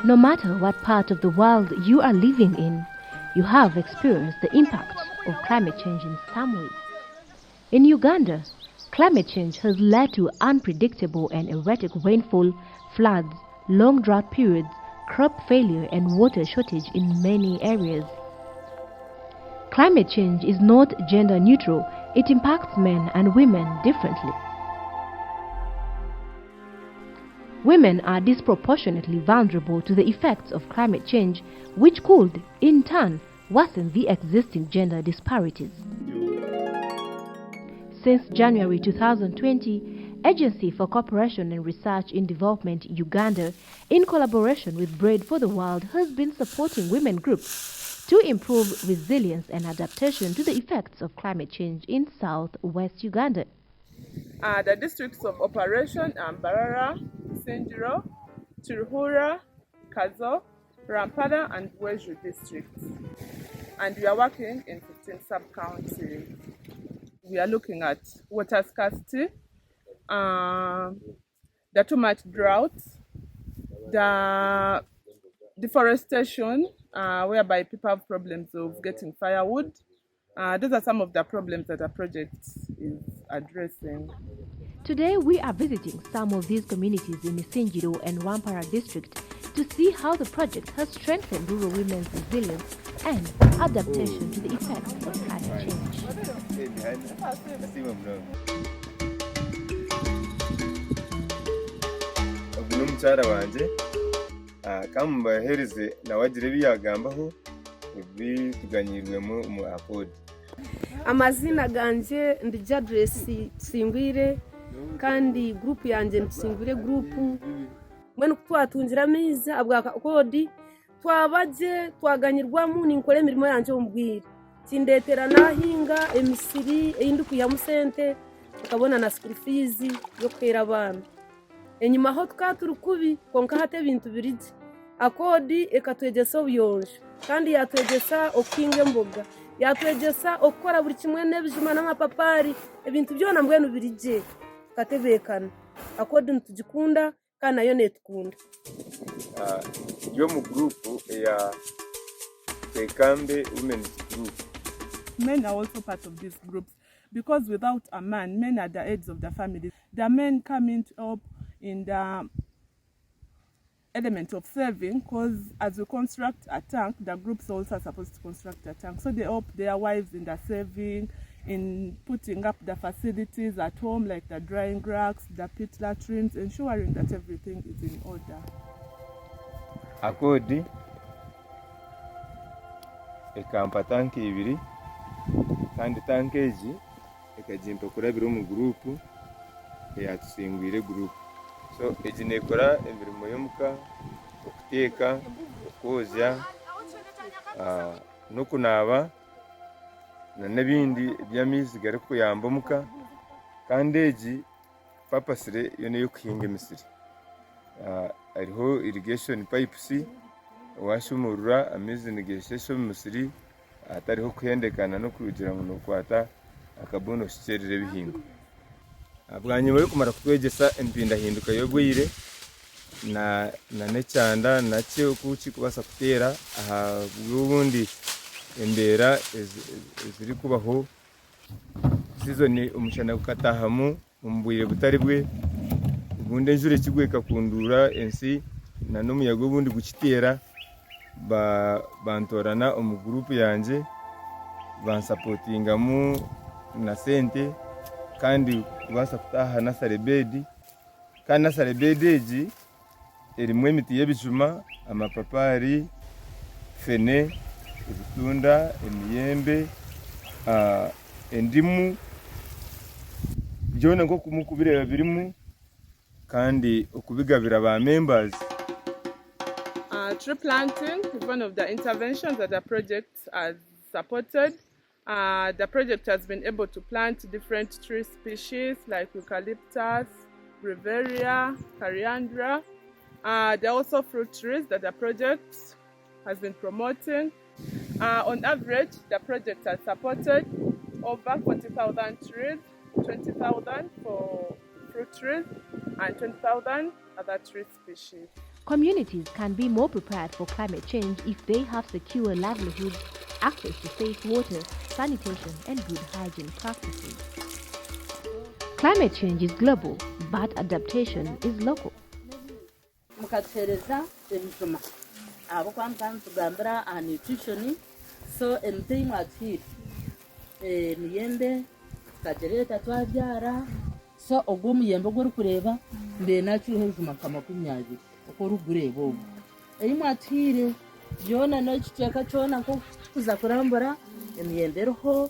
No matter what part of the world you are living in, you have experienced the impact of climate change in some way. In Uganda, climate change has led to unpredictable and erratic rainfall, floods, long drought periods, crop failure and water shortage in many areas. Climate change is not gender neutral, it impacts men and women differently. Women are disproportionately vulnerable to the effects of climate change, which could, in turn, worsen the existing gender disparities. Since January 2020, Agency for Cooperation and Research in Development Uganda, in collaboration with Bread for the World, has been supporting women groups to improve resilience and adaptation to the effects of climate change in South West Uganda. The districts of operation are Mbarara, Sindiro, Chiruhura, Kazo, Rampada and Weju districts. And we are working in 15 sub-counties. We are looking at water scarcity, the too much drought, the deforestation, whereby people have problems of getting firewood. Those are some of the problems that the project is addressing. Today we are visiting some of these communities in Isingiro and Wampara district to see how the project has strengthened rural women's resilience and adaptation to the effects of climate change. Mukyara wanje kamubahereze nawagire byagambaho bituganyirwemo mu ACORD. Amazina ganje ndi Jadress Singwire kandi group yanje Singwire group mwene kutwatungira ameza abwa ACORD twabaje twaganyirwamo ninkore mirimo yanje ombwire tindetera nahinga emisiri eyinduku ya musente tukabona na school fees yo kwera abana enyuma ho tukaturukubi konka hate bintu birije ACORD ekatwegesa obuyonjo kandi yatwegesa okinge mboga yatwegesa okora buri kimwe nebijuma n'amapapari ebintu byona mbwenu birije katebekana ACORD ntugikunda kana yo netukunda. Yo mu group ya Tekambe Women's Group. Men are also part of these groups because without a man, men are the heads of the family. The men come in up in the element of serving because as we construct a tank, the groups also are supposed to construct a tank. So they help their wives in the serving, in putting up the facilities at home like the drying racks, the pit latrines, ensuring that everything is in order. ACORD ekampa tanki ibiri kandi tanki ezi ekajimpa kurabira mu group eyatusingwire group. So ejinekora emirimo yomuka okuteka okozya no kunaba na nebindi byamizi gari kuyamba muka kandi eji papasire yone yo kuhinga emisiri. Ariho irrigation pipes washumurura amizi nigeshesho misiri atariho kuhendekana no kugira ngo kwata akabono shicerere bihingo. Abwanyuma yo kumara kutwegesa empinda hinduka yogwire na necyanda nacyo kuki kubasa kutera aha bubundi embera ziri kubaho season umushana gukatahamu mumbwire butari bwe ubundi njure kigweka kundura ensi na n'umuyago bundi gukitera bantorana mu group yanje bansupportingamu na sente kandi kubasa kutaha na sarebedi kandi na sarebedi eji erimwe emiti y'ebijuma amapapari fene ebitunda emiyembe endimu byona ngo kumukubireba birimu kandi okubigabira ba members. Tree planting is one of the interventions that the project has supported. The project has been able to plant different tree species like eucalyptus, breviaria, coriandra. There are also fruit trees that the project has been promoting. On average, the project has supported over 40,000 trees, 20,000 for fruit trees and 20,000 other tree species. Communities can be more prepared for climate change if they have secure livelihoods, access to safe water, sanitation, and good hygiene practices. Climate change is global, but adaptation is local. Mukatuhereza ebijuma abo kwamukana tugambira aha nutrition so emiti mwatuhire miyembe tukagyereta twabyara so ogwo omuyembe ogwo orikureba mbere nakireho ebijuma nka 20 uko orikugureeba ogwo eyi mwatuhire byona n'ekicweka kyona nk'okuza kurambura emiyembe eriho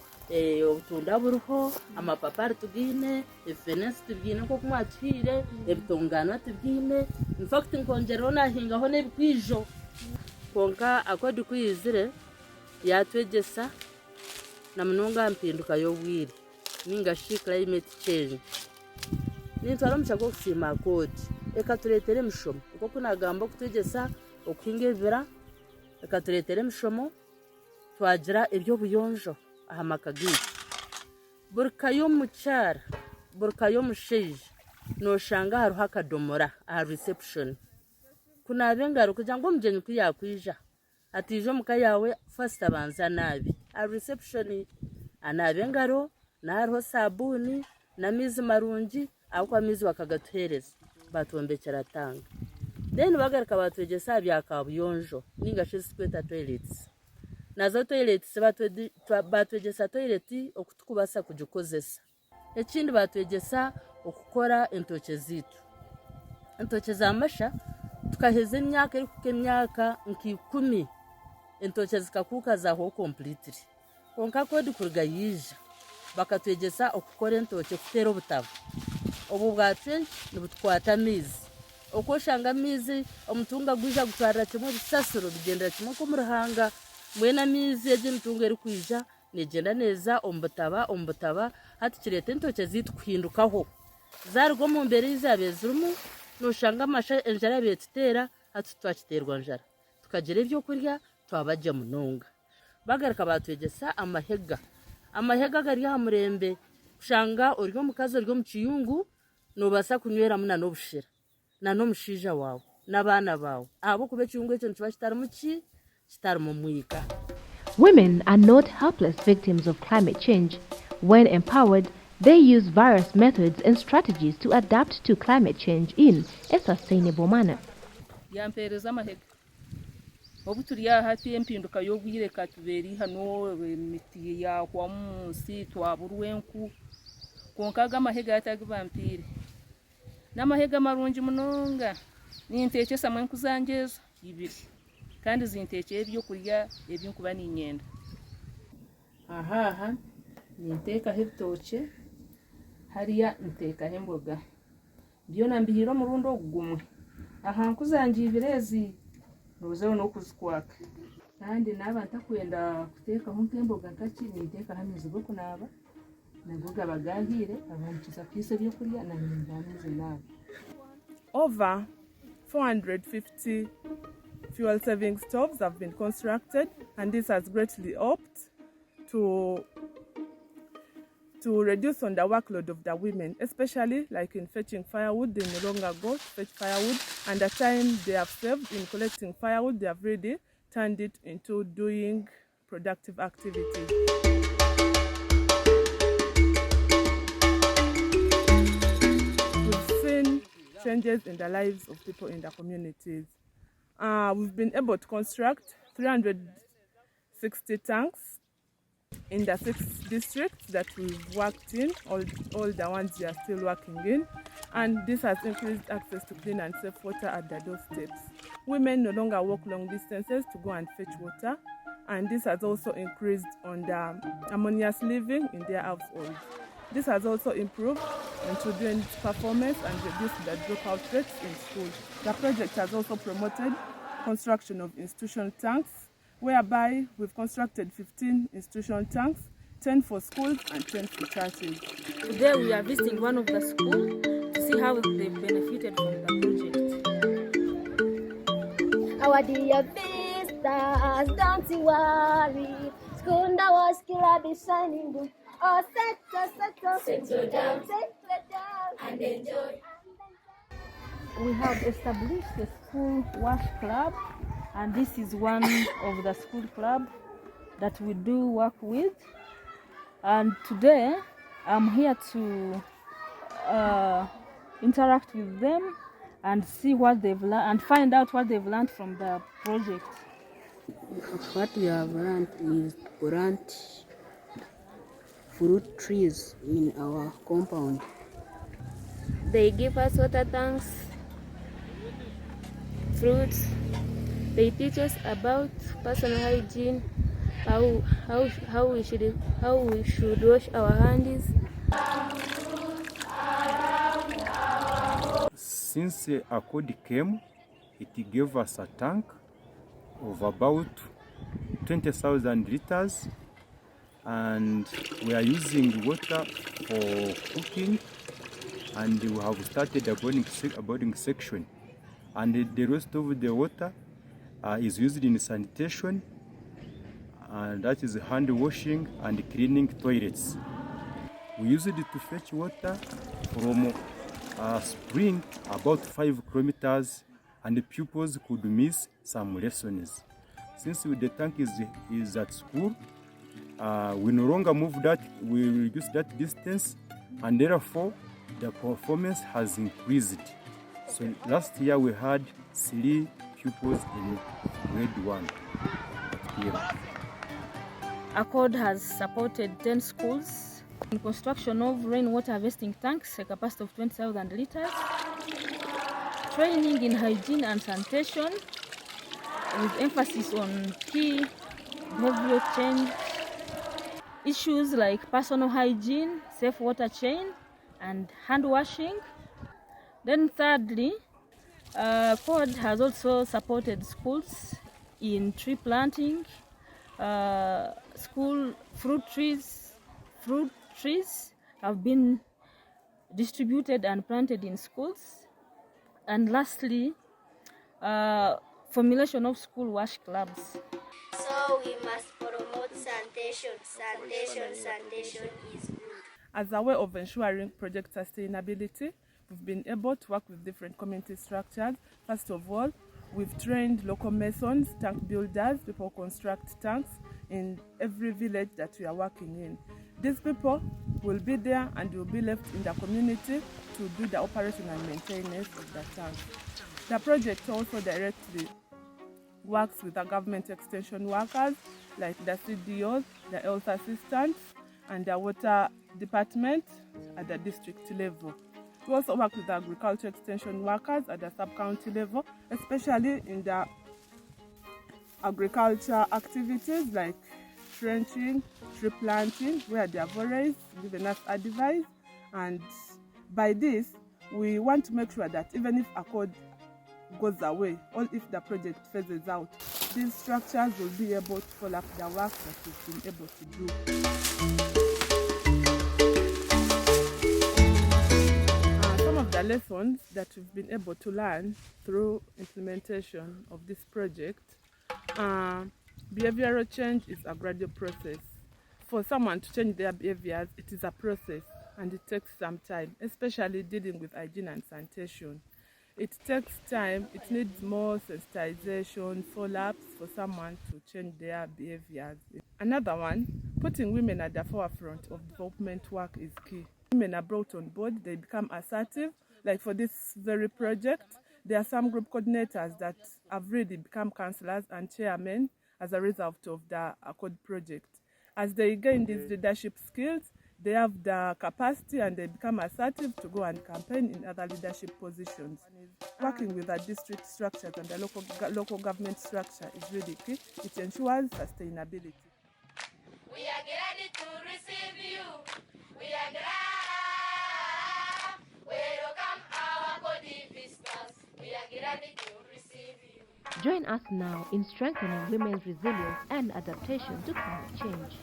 obutunda buriho amapapari tubwine efenesi tubwine nk'oku mwatuhire ebitongana tubwine in fact nkongeraho nahingaho n'ebikwijo konka ACORD kuyizire yatwegyesa na munonga mpinduka y'obwire ningashi climate change nintwara omukyaka gw'okusiima ACORD ekatureetera emishomo nk'oku nagamba okutwegyesa okuhinga ebibira ekatureetera emishomo twagira eby'obuyonjo aha maka gaitu buri ka y'omukyara buri ka y'omushaija noshanga hariho akadomora aha reception kunaaba engaro kugira ngu omugyenyi ku yakwija atiije omuka yawe first abanza naabi aha reception anaaba engaro nahariho sabuuni n'amaizi marungi ahabw'okuba amaizi bakagatuheereza batombekera tanga then bagaruka batwegyesa bya kabuyonjo ningashi zikweta toilets nazo toilets batwegyesa toilet okutukubasa kugikozesa ekindi batwegyesa okukora entookye ziitu entookye z'amasha tukaheza emyaka erikuka emyaka nk'10 entookye zikakuuka zaho completely konka ACORD kuruga yija bakatwegyesa okukora entookye kuteera obutabo obu bwatwe nibutukwata amaizi okoshanga amaizi omutunga gwija gutwarira kimwe bisasiro bigendera kimwe nk'omuruhanga mwena amaizi egy'emitunga erikwija negenda neza omu butaba hati kireta entookye ziitu kuhindukaho zaruga omu mbeera eizaabe zirimu noshanga amasha enjara betuteera hati twakiterwa njara tukagira ebyokurya twabagya munonga bagaruka batwegyesa amahega gari aha murembe kushanga ori omukazi ori omu kiyungu nobasa kunyweramu na n'obushera na n'omushaija wawe n'abaana bawe ahabw'okuba ekiyungu ekyo nikiba kitarimu mwika. Women are not helpless victims of climate change. When empowered, they use various methods and strategies to adapt to climate change in a sustainable manner. Yampereza amahega obu turi aha empinduka y'obwire katuberi hano emiti yahwa munsi twaburwa enku konka aga amahega yatagibampire n'amahega marungi munonga ninteekyesa enku zanje ezo 2 kandi zinteekye ebyokurya ebinkuba ninyenda aha ninteekaho ebitookye hariya nteekaho emboga byona mbihire omurundi ogumwe aha nku zanje 2 ezi nozeho n'okuzikwaka kandi naaba ntakwenda kuteekaho nk'emboga nkaki ninteekaho amaizi g'okunaaba nago gaba gahiire abankiza kwisa ebyokurya nanyenda amaizi naaba. Over 450 fuel saving stoves have been constructed, and this has greatly helped to reduce on the workload of the women, especially like in fetching firewood. They no longer go to fetch firewood, and the time they have saved in collecting firewood, they have really turned it into doing productive activities. We've seen changes in the lives of people in the communities. We've been able to construct 360 tanks in the 6 districts that we've worked in, all the ones we are still working in, and this has increased access to clean and safe water at the doorsteps. Women no longer walk long distances to go and fetch water, and this has also increased on the harmonious living in their households. This has also improved on children's performance and reduced the dropout rates in school. The project has also promoted construction of institutional tanks, whereby we've constructed 15 institutional tanks, 10 for schools and 10 for churches. Today we are visiting one of the schools to see how they benefited from the project. Our dear visitors, don't you worry. Skunda was killer be shining good. Oh, settle down and enjoy. we have established a school wash club, and this is one of the school club that we do work with. And today I'm here to interact with them and see what they've learned and find out what they've learned from the project. What we have learned is plant fruit trees in our compound. They give us water tanks, fruits. They teach us about personal hygiene, how we should wash our hands. Since ACORD came, it gave us a tank of about 20,000 liters, and we are using water for cooking, and we have started a boarding section, and the rest of the water is used in sanitation, and that is hand washing and cleaning toilets. We use it to fetch water from a spring about 5 kilometers, and the pupils could miss some lessons. Since the tank is at school, we no longer move that, we reduce that distance, and therefore the performance has increased. So last year we had 3 pupils in grade 1 here. ACORD has supported 10 schools in construction of rainwater harvesting tanks, a capacity of 20,000 liters, training in hygiene and sanitation with emphasis on key behavioral change issues like personal hygiene, safe water chain, and hand washing. Then thirdly, ACORD has also supported schools in tree planting, school fruit trees have been distributed and planted in schools. And lastly, formulation of school wash clubs. So we must promote sanitation. Sanitation is good. As a way of ensuring project sustainability, we've been able to work with different community structures. First of all, we've trained local masons, tank builders, people construct tanks in every village that we are working in. These people will be there and will be left in the community to do the operation and maintenance of the tank. The project also directly works with the government extension workers like the CDOs, the health assistants, and the water department at the district level. We also work with the agriculture extension workers at the sub-county level, especially in the agriculture activities like trenching, tree planting, where they have always given us advice. And by this, we want to make sure that even if ACORD goes away, or if the project phases out, these structures will be able to follow up the work that we've been able to do. Some of the lessons that we've been able to learn through implementation of this project, behavioral change is a gradual process. For someone to change their behaviors, it is a process and it takes some time, especially dealing with hygiene and sanitation. It takes time, it needs more sensitization, follow-ups for someone to change their behaviors. Another one, putting women at the forefront of development work is key. Women are brought on board, they become assertive. Like for this very project, there are some group coordinators that have really become councillors and chairmen as a result of the ACORD project. As they gain these leadership skills, they have the capacity and they become assertive to go and campaign in other leadership positions. Working with the district structures and the local government structure is really key. It ensures sustainability. We are ready to receive you. We are glad. Welcome our body visitors. We are ready to receive you. Join us now in strengthening women's resilience and adaptation to climate change.